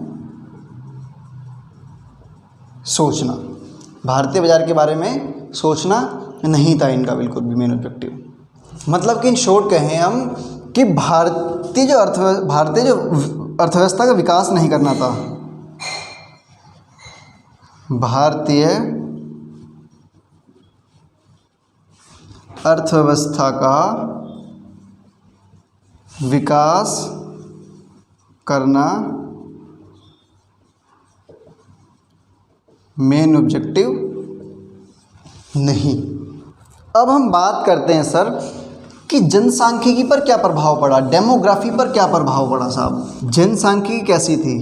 सोचना। भारतीय बाजार के बारे में सोचना नहीं था इनका बिल्कुल भी मेन ऑब्जेक्टिव। मतलब कि इन शॉर्ट कहें हम कि भारतीय जो अर्थव्यवस्था का विकास नहीं करना था, भारतीय अर्थव्यवस्था का विकास करना मेन ऑब्जेक्टिव नहीं। अब हम बात करते हैं सर कि जनसांख्यिकी पर क्या प्रभाव पड़ा, डेमोग्राफी पर क्या प्रभाव पड़ा साहब। जनसांख्यिकी कैसी थी?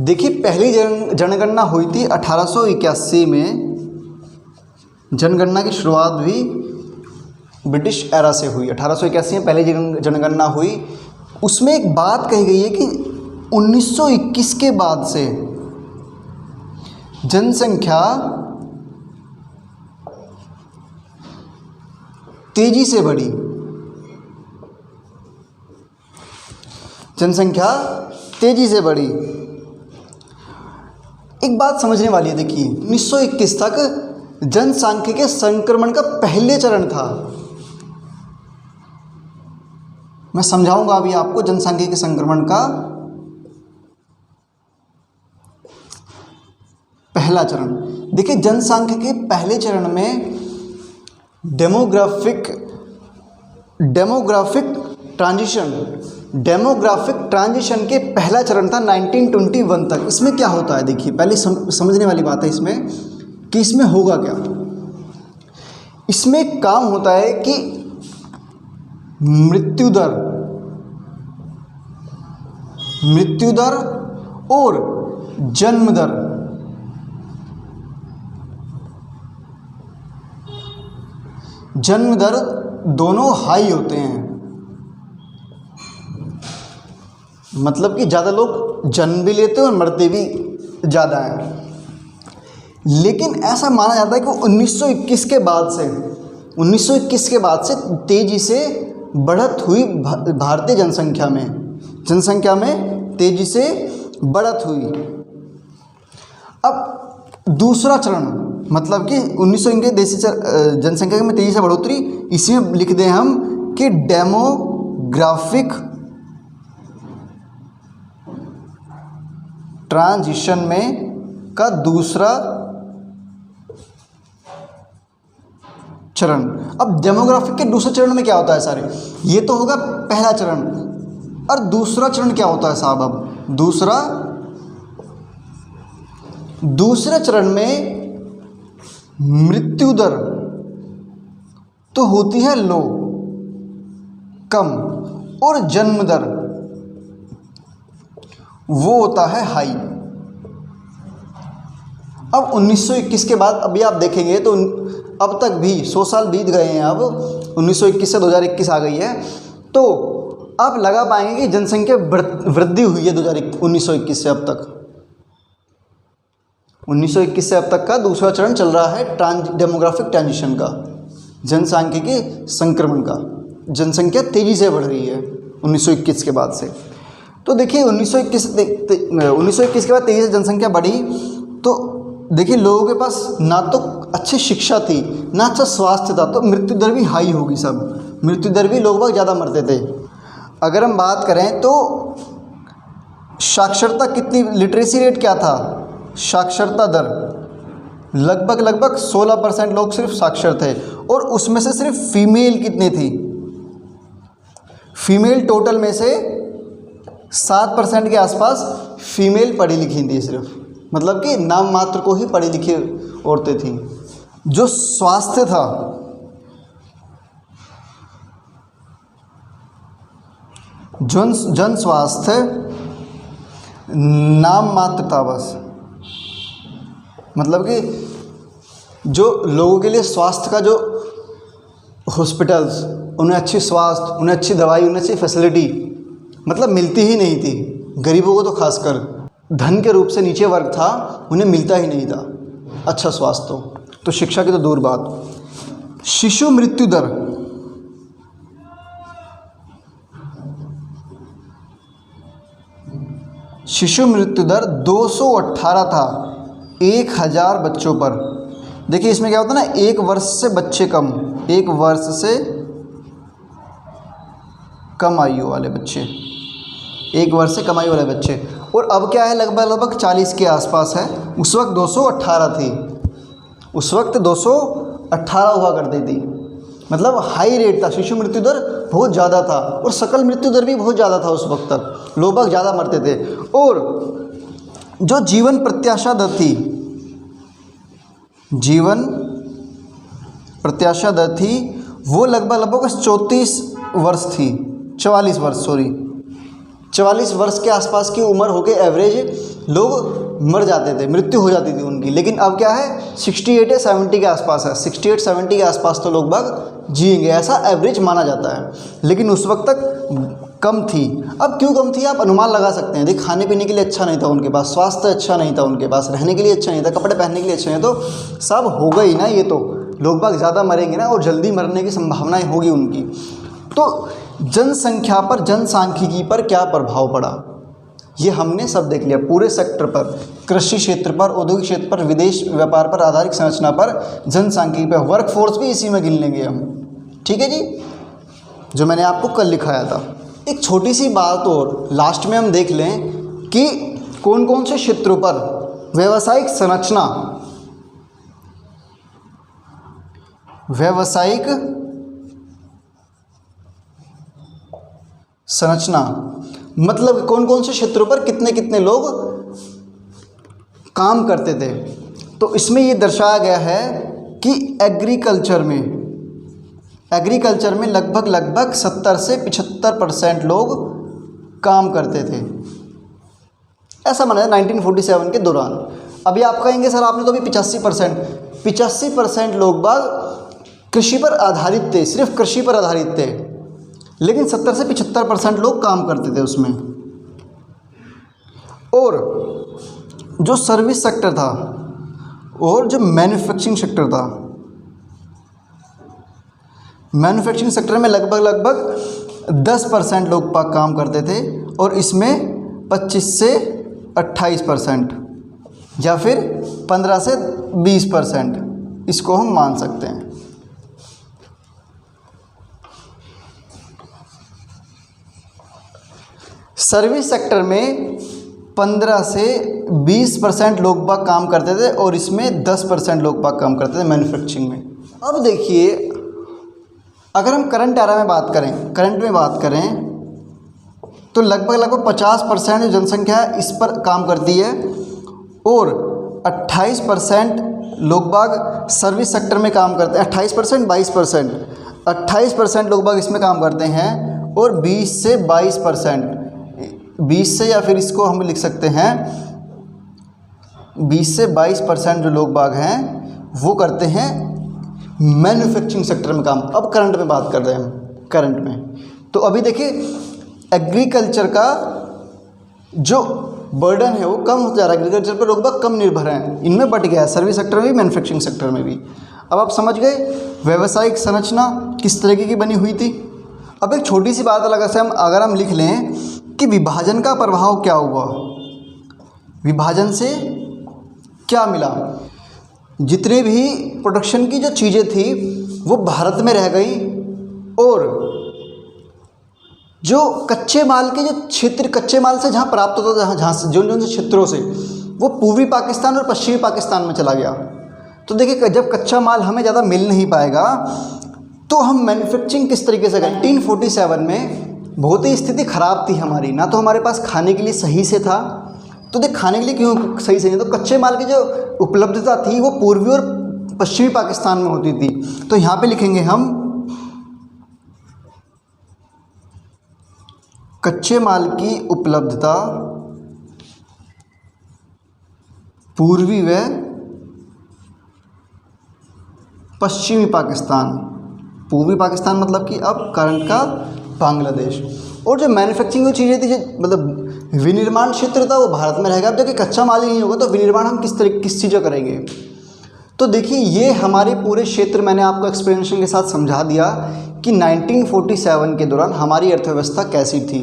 देखिए पहली जनगणना हुई थी 1881 में। जनगणना की शुरुआत भी ब्रिटिश एरा से हुई। 1881 में पहली जनगणना हुई। उसमें एक बात कही गई है कि 1921 के बाद से जनसंख्या तेजी से बढ़ी। जनसंख्या तेजी से बढ़ी। एक बात समझने वाली है, देखिए 1921 तक जनसांख्यिकी के संक्रमण का पहले चरण था। मैं समझाऊंगा अभी आपको जनसांख्यिकी के संक्रमण का पहला चरण। देखिए जनसांख्यिकी के पहले चरण में डेमोग्राफिक ट्रांजिशन के पहला चरण था 1921 तक। इसमें क्या होता है, देखिए पहले समझने वाली बात है इसमें कि इसमें होगा क्या। इसमें काम होता है कि मृत्यु दर और जन्म दर दोनों हाई होते हैं। मतलब कि ज़्यादा लोग जन्म भी लेते हैं और मरते भी ज़्यादा हैं। लेकिन ऐसा माना जाता है कि 1921 के बाद से तेज़ी से बढ़त हुई भारतीय जनसंख्या में तेज़ी से बढ़त हुई। अब दूसरा चरण, मतलब कि 1921 देशी जनसंख्या में तेज़ी से बढ़ोतरी, इसमें लिख दें हम कि डेमोग्राफिक ट्रांजिशन में का दूसरा चरण। अब डेमोग्राफिक के दूसरे चरण में क्या होता है सारे, ये तो होगा पहला चरण, और दूसरा चरण क्या होता है साहब। अब दूसरे चरण में मृत्यु दर तो होती है लो, कम, और जन्म दर वो होता है हाई। अब 1921 के बाद अभी आप देखेंगे तो अब तक भी 100 साल बीत गए हैं। अब 1921 से 2021 आ गई है, तो आप लगा पाएंगे कि जनसंख्या वृद्धि हुई है 1921 से अब तक। 1921 से अब तक का दूसरा चरण चल रहा है डेमोग्राफिक ट्रांजिशन का, जनसांख्यिकी संक्रमण का। जनसंख्या तेज़ी से बढ़ रही है 1921 के बाद से। तो देखिए 1921 के बाद तेज़ी से जनसंख्या बढ़ी, तो देखिए लोगों के पास ना तो अच्छी शिक्षा थी, ना अच्छा स्वास्थ्य था, तो मृत्यु दर भी हाई होगी। सब मृत्यु दर भी लोग बहुत ज़्यादा मरते थे। अगर हम बात करें तो साक्षरता कितनी, लिटरेसी रेट क्या था, साक्षरता दर लगभग 16% लोग सिर्फ साक्षर थे, और उसमें से सिर्फ फीमेल कितनी थी, फीमेल टोटल में से 7% के आसपास फीमेल पढ़ी लिखी थी सिर्फ, मतलब कि नाम मात्र को ही पढ़ी लिखी औरतें थीं। जो स्वास्थ्य था, जन स्वास्थ्य नाम मात्र था बस, मतलब कि जो लोगों के लिए स्वास्थ्य का जो हॉस्पिटल्स, उन्हें अच्छी स्वास्थ्य, उन्हें अच्छी दवाई, उन्हें अच्छी फैसिलिटी मतलब मिलती ही नहीं थी। गरीबों को तो खासकर, धन के रूप से नीचे वर्ग था, उन्हें मिलता ही नहीं था अच्छा स्वास्थ्य। तो शिक्षा की तो दूर बात। शिशु मृत्यु दर, शिशु मृत्यु दर 218 था 1000 बच्चों पर। देखिए इसमें क्या होता है ना, 1 वर्ष से बच्चे कम, 1 वर्ष से कम आयु वाले बच्चे, 1 वर्ष से कम आयु वाले बच्चे। और अब क्या है, लगभग 40 के आसपास है। उस वक्त 218 थी, उस वक्त 218 हुआ करती थी, मतलब हाई रेट था। शिशु मृत्यु दर बहुत ज़्यादा था, और सकल मृत्यु दर भी बहुत ज़्यादा था उस वक्त तक, लोग बहुत ज़्यादा मरते थे। और जो जीवन प्रत्याशा दर थी, जीवन प्रत्याशा दर थी वो लगभग 34 वर्ष थी, 44 वर्ष, सॉरी 44 वर्ष के आसपास की उम्र होके एवरेज लोग मर जाते थे, मृत्यु हो जाती थी उनकी। लेकिन अब क्या है, 68 या 70 के आसपास है, 68-70 के आसपास तो लोग बाग जिएंगे, ऐसा एवरेज माना जाता है। लेकिन उस वक्त तक कम थी। अब क्यों कम थी आप अनुमान लगा सकते हैं। देख, खाने पीने के लिए अच्छा नहीं था उनके पास, स्वास्थ्य अच्छा नहीं था उनके पास, रहने के लिए अच्छा नहीं था, कपड़े पहनने के लिए अच्छा नहीं, तो सब हो गई ना, ये तो लोग बाग ज़्यादा मरेंगे ना, और जल्दी मरने की संभावनाएँ होगी उनकी। तो जनसंख्या पर, जनसांख्यिकी पर क्या प्रभाव पड़ा, ये हमने सब देख लिया। पूरे सेक्टर पर, कृषि क्षेत्र पर, औद्योगिक क्षेत्र पर, विदेश व्यापार पर, आधारिक संरचना पर, जनसांख्यिकी पर, वर्क फोर्स भी इसी में गिन लेंगे हम। ठीक है जी, जो मैंने आपको कल लिखाया था। एक छोटी सी बात और लास्ट में हम देख लें कि कौन कौन से क्षेत्रों पर व्यावसायिक संरचना, व्यावसायिक संरचना मतलब कौन कौन से क्षेत्रों पर कितने कितने लोग काम करते थे। तो इसमें ये दर्शाया गया है कि एग्रीकल्चर में लगभग 70 से 75% लोग काम करते थे, ऐसा माना है 1947 के दौरान। अभी आप कहेंगे सर आपने तो अभी 85% लोग बाग कृषि पर आधारित थे, सिर्फ कृषि पर आधारित थे, लेकिन 70 से 75% लोग काम करते थे उसमें। और जो सर्विस सेक्टर था और जो मैन्युफैक्चरिंग सेक्टर था, मैन्युफैक्चरिंग सेक्टर में लगभग 10% लोग पाक काम करते थे और इसमें 25 से 28% या फिर 15 से 20% इसको हम मान सकते हैं। सर्विस सेक्टर में 15 से 20% लोग बाग काम करते थे और इसमें 10% लोग बाग काम करते थे मैन्युफैक्चरिंग में। अब देखिए, अगर हम करंट एरा में बात करें तो लगभग 50% जो जनसंख्या है इस पर काम करती है और 28% लोग बाग सर्विस सेक्टर में काम करते हैं। 28% 28% लोग बाग इसमें काम करते हैं और 20 से 22%, 20 से, या फिर इसको हम लिख सकते हैं 20 से 22% जो लोग बाग हैं वो करते हैं मैन्युफैक्चरिंग सेक्टर में काम। अब करंट में बात कर रहे हैं हम, करंट में तो अभी देखिए एग्रीकल्चर का जो बर्डन है वो कम होता जा रहा है, एग्रीकल्चर पर लोग बाग कम निर्भर हैं, इनमें बट गया है सर्विस सेक्टर में भी, मैन्युफैक्चरिंग सेक्टर में भी। अब आप समझ गए व्यावसायिक संरचना किस तरीके की बनी हुई थी। अब एक छोटी सी बात अलग से अगर हम लिख लें कि विभाजन का प्रभाव क्या हुआ, विभाजन से क्या मिला, जितने भी प्रोडक्शन की जो चीज़ें थी वो भारत में रह गई और जो कच्चे माल के जो क्षेत्र, कच्चे माल से जहाँ प्राप्त होता था, जहाँ से जो से क्षेत्रों से, वो पूर्वी पाकिस्तान और पश्चिमी पाकिस्तान में चला गया। तो देखिए जब कच्चा माल हमें ज़्यादा मिल नहीं पाएगा तो हम मैन्युफैक्चरिंग किस तरीके से करें। 1947 में बहुत ही स्थिति ख़राब थी हमारी, ना तो हमारे पास खाने के लिए सही से था, तो देख खाने के लिए क्यों सही से नहीं, तो कच्चे माल की जो उपलब्धता थी वो पूर्वी और पश्चिमी पाकिस्तान में होती थी। तो यहाँ पे लिखेंगे हम कच्चे माल की उपलब्धता पूर्वी व पश्चिमी पाकिस्तान, पूर्वी पाकिस्तान मतलब कि अब करंट का बांग्लादेश। और जो मैन्युफैक्चरिंग की चीज़ें थी, मतलब विनिर्माण क्षेत्र था वो भारत में रहेगा। अब देखिए कच्चा माल ही नहीं होगा तो विनिर्माण हम किस चीज़ का करेंगे। तो देखिए ये हमारे पूरे क्षेत्र, मैंने आपको एक्सप्लेनेशन के साथ समझा दिया कि 1947 के दौरान हमारी अर्थव्यवस्था कैसी थी,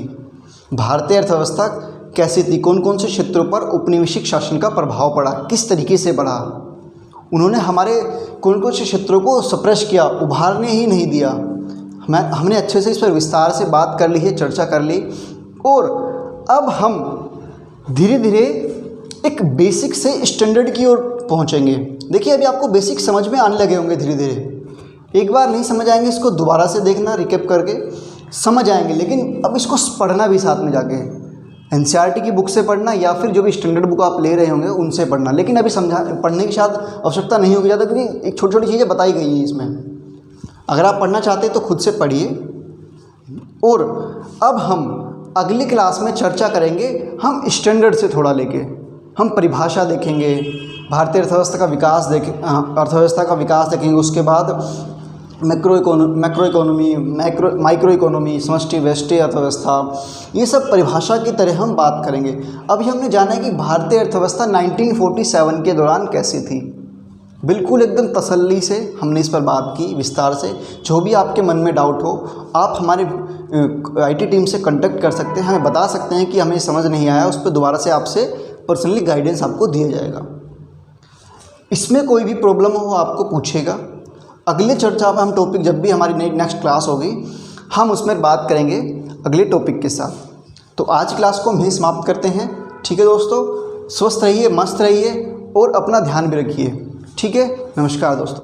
भारतीय अर्थव्यवस्था कैसी थी, कौन कौन से क्षेत्रों पर औपनिवेशिक शासन का प्रभाव पड़ा, किस तरीके से बढ़ा, उन्होंने हमारे कौन कौन से क्षेत्रों को सप्रेस किया, उभारने ही नहीं दिया। हमने अच्छे से इस पर विस्तार से बात कर ली है, चर्चा कर ली। और अब हम धीरे धीरे एक बेसिक से स्टैंडर्ड की ओर पहुंचेंगे। देखिए अभी आपको बेसिक समझ में आने लगे होंगे धीरे धीरे, एक बार नहीं समझ आएंगे, इसको दोबारा से देखना, रिकैप करके समझ आएंगे। लेकिन अब इसको पढ़ना भी साथ में जाके, एनसीईआरटी की बुक से पढ़ना या फिर जो भी स्टैंडर्ड बुक आप ले रहे होंगे उनसे पढ़ना। लेकिन अभी पढ़ने की शायद आवश्यकता नहीं होगी ज़्यादा, क्योंकि एक छोटी छोटी चीज़ें बताई गई हैं इसमें। अगर आप पढ़ना चाहते हैं तो खुद से पढ़िए। और अब हम अगली क्लास में चर्चा करेंगे, हम स्टैंडर्ड से थोड़ा लेके हम परिभाषा देखेंगे, भारतीय अर्थव्यवस्था का विकास देखेंगे। उसके बाद माइक्रो इकोनॉमी, समष्टि व्यष्टि अर्थव्यवस्था, ये सब परिभाषा की तरह हम बात करेंगे। अभी हमने जाना है कि भारतीय अर्थव्यवस्था 1947 के दौरान कैसी थी। बिल्कुल एकदम तसल्ली से हमने इस पर बात की विस्तार से। जो भी आपके मन में डाउट हो आप हमारे आईटी टीम से कांटेक्ट कर सकते हैं, हमें बता सकते हैं कि हमें समझ नहीं आया, उस पर दोबारा से आपसे पर्सनली गाइडेंस आपको दिया जाएगा। इसमें कोई भी प्रॉब्लम हो आपको पूछेगा। अगले चर्चा में हम टॉपिक, जब भी हमारी नेक्स्ट क्लास होगी हम उसमें बात करेंगे अगले टॉपिक के साथ। तो आज क्लास को हम यहीं समाप्त करते हैं। ठीक है दोस्तों, स्वस्थ रहिए, मस्त रहिए और अपना ध्यान भी रखिए। ठीक है, नमस्कार दोस्तों।